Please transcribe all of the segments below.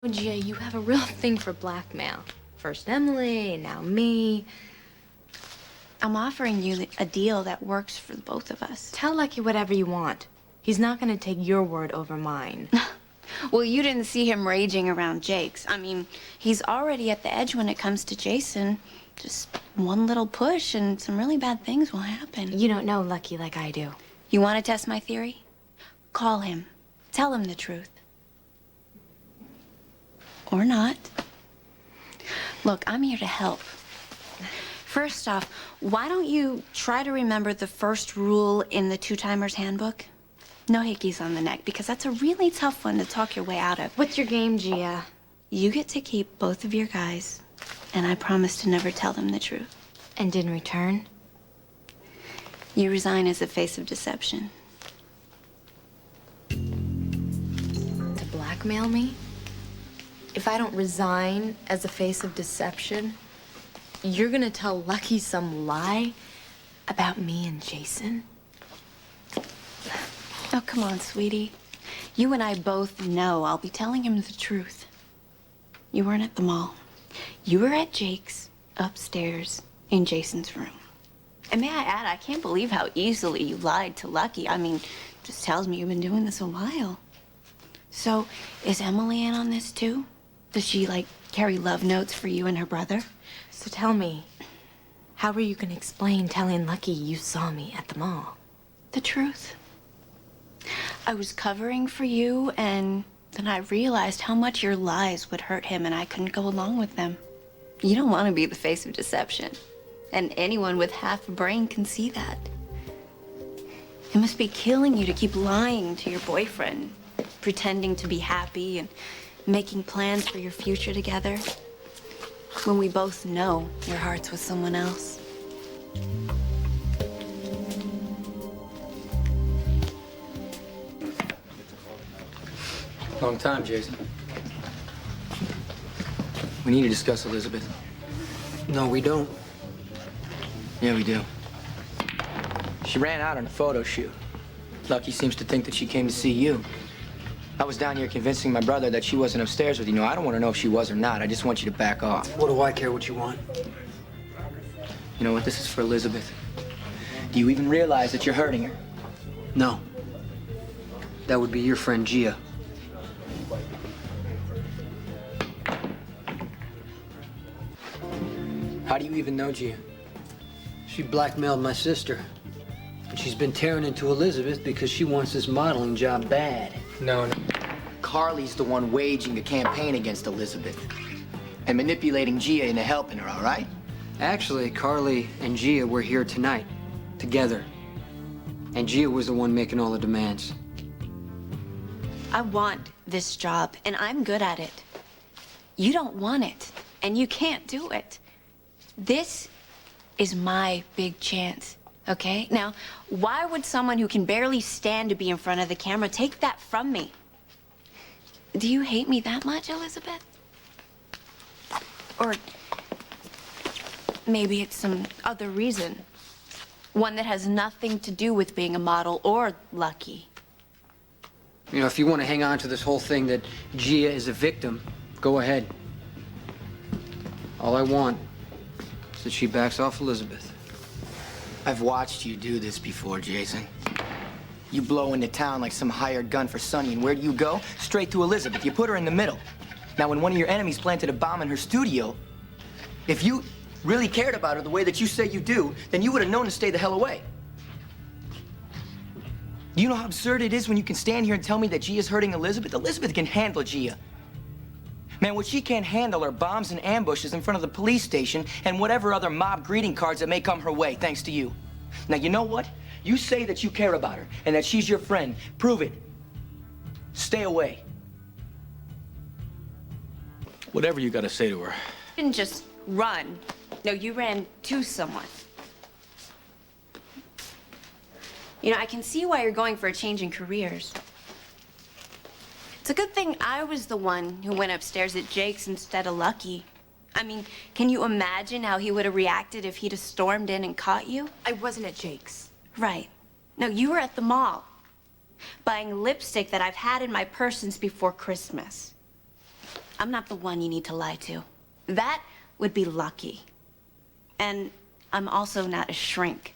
Well, Gia, you have a real thing for blackmail. First Emily, now me. I'm offering you a deal that works for both of us. Tell Lucky whatever you want. He's not gonna take your word over mine. Well, you didn't see him raging around Jake's. I mean, he's already at the edge when it comes to Jason. Just one little push and some really bad things will happen. You don't know Lucky like I do. You want to test my theory? Call him. Tell him the truth. Or not. Look, I'm here to help. First off, why don't you try to remember the first rule in the Two-Timers Handbook? No hickeys on the neck, because that's a really tough one to talk your way out of. What's your game, Gia? You get to keep both of your guys, and I promise to never tell them the truth. And in return? You resign as a face of deception. To blackmail me? If I don't resign as a face of deception, you're gonna tell Lucky some lie about me and Jason? Oh, come on, sweetie. You and I both know I'll be telling him the truth. You weren't at the mall. You were at Jake's, upstairs, in Jason's room. And may I add, I can't believe how easily you lied to Lucky. I mean, just tells me you've been doing this a while. So, is Emily in on this too? Does she, like, carry love notes for you and her brother? So tell me, how were you gonna explain telling Lucky you saw me at the mall? The truth. I was covering for you, and then I realized how much your lies would hurt him, and I couldn't go along with them. You don't want to be the face of deception, and anyone with half a brain can see that. It must be killing you to keep lying to your boyfriend, pretending to be happy and making plans for your future together, when we both know your heart's with someone else. Long time, Jason. We need to discuss Elizabeth. No, we don't. Yeah, we do. She ran out on a photo shoot. Lucky seems to think that she came to see you. I was down here convincing my brother that she wasn't upstairs with you. No, I don't want to know if she was or not. I just want you to back off. What do I care what you want? You know what? This is for Elizabeth. Do you even realize that you're hurting her? No. That would be your friend Gia. How do you even know Gia? She blackmailed my sister. And she's been tearing into Elizabeth because she wants this modeling job bad. No. Carly's the one waging a campaign against Elizabeth and manipulating Gia into helping her, all right? Actually, Carly and Gia were here tonight, together. And Gia was the one making all the demands. I want this job, and I'm good at it. You don't want it, and you can't do it. This is my big chance, okay? Now, why would someone who can barely stand to be in front of the camera take that from me? Do you hate me that much, Elizabeth? Or maybe it's some other reason. One that has nothing to do with being a model or Lucky. You know, if you want to hang on to this whole thing that Gia is a victim, go ahead. All I want is that she backs off Elizabeth. I've watched you do this before, Jason. You blow into town like some hired gun for Sonny, and where do you go? Straight to Elizabeth. You put her in the middle. Now, when one of your enemies planted a bomb in her studio, if you really cared about her the way that you say you do, then you would have known to stay the hell away. Do you know how absurd it is when you can stand here and tell me that Gia's hurting Elizabeth? Elizabeth can handle Gia. Man, what she can't handle are bombs and ambushes in front of the police station and whatever other mob greeting cards that may come her way, thanks to you. Now, you know what? You say that you care about her and that she's your friend. Prove it. Stay away. Whatever you gotta say to her. You didn't just run. No, you ran to someone. You know, I can see why you're going for a change in careers. It's a good thing I was the one who went upstairs at Jake's instead of Lucky. I mean, can you imagine how he would have reacted if he'd have stormed in and caught you? I wasn't at Jake's. Right. No, you were at the mall, buying lipstick that I've had in my purse since before Christmas. I'm not the one you need to lie to. That would be Lucky. And I'm also not a shrink.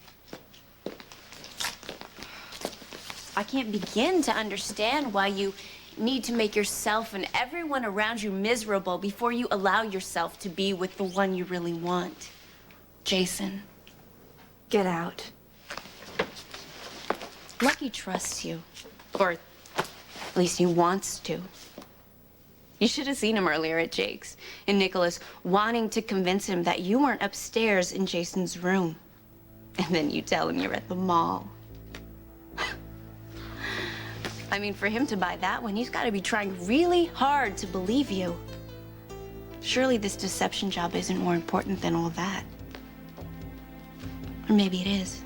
I can't begin to understand why you need to make yourself and everyone around you miserable before you allow yourself to be with the one you really want. Jason, get out. Lucky trusts you, or at least he wants to. You should have seen him earlier at Jake's, and Nikolas wanting to convince him that you weren't upstairs in Jason's room. And then you tell him you're at the mall. I mean, for him to buy that one, he's got to be trying really hard to believe you. Surely this deception job isn't more important than all that. Or maybe it is.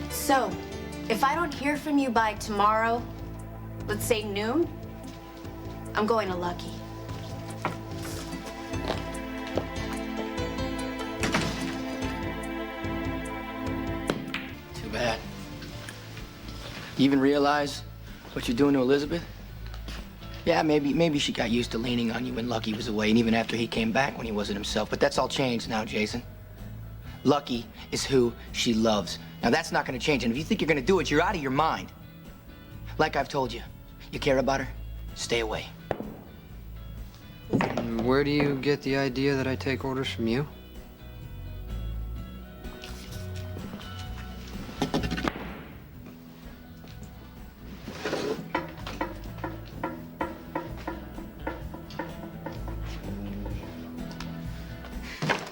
So, if I don't hear from you by tomorrow, let's say noon, I'm going to Lucky. Too bad. You even realize what you're doing to Elizabeth? Yeah, maybe she got used to leaning on you when Lucky was away, and even after he came back when he wasn't himself. But that's all changed now, Jason. Lucky is who she loves. Now, that's not going to change. And if you think you're going to do it, you're out of your mind. Like I've told you, you care about her, stay away. Where do you get the idea that I take orders from you?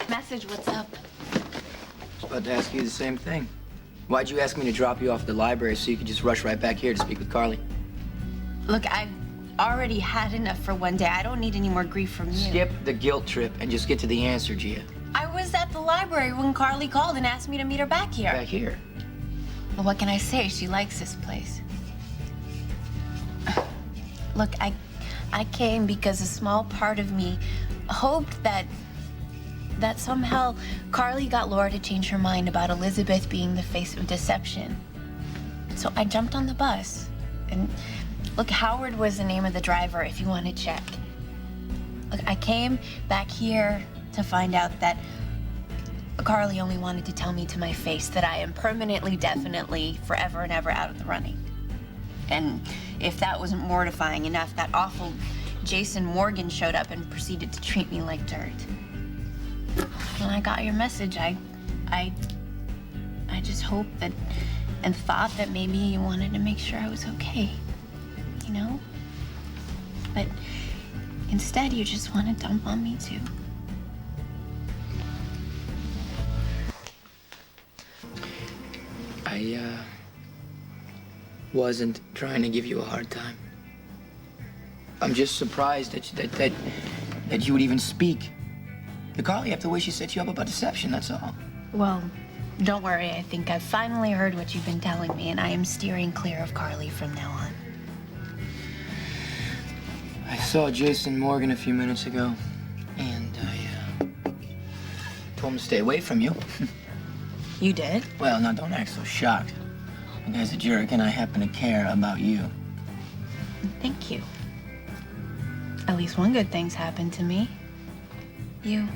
Message, what's up? I was about to ask you the same thing. Why'd you ask me to drop you off at the library so you could just rush right back here to speak with Carly? Look, I've already had enough for one day. I don't need any more grief from you. Skip the guilt trip and just get to the answer, Gia. I was at the library when Carly called and asked me to meet her back here. Back here. Well, what can I say? She likes this place. Look, I came because a small part of me hoped that somehow Carly got Laura to change her mind about Elizabeth being the face of deception. So I jumped on the bus. And look, Howard was the name of the driver if you want to check. Look, I came back here to find out that Carly only wanted to tell me to my face that I am permanently, definitely, forever and ever out of the running. And if that wasn't mortifying enough, that awful Jason Morgan showed up and proceeded to treat me like dirt. When I got your message, I just hoped that and thought that maybe you wanted to make sure I was okay, you know? But instead, you just want to dump on me too. I wasn't trying to give you a hard time. I'm just surprised that you would even speak to Carly after the way she set you up about deception, that's all. Well, don't worry. I think I've finally heard what you've been telling me, and I am steering clear of Carly from now on. I saw Jason Morgan a few minutes ago, and I told him to stay away from you. You did? Well, now don't act so shocked. The guy's a jerk, and I happen to care about you. Thank you. At least one good thing's happened to me. You.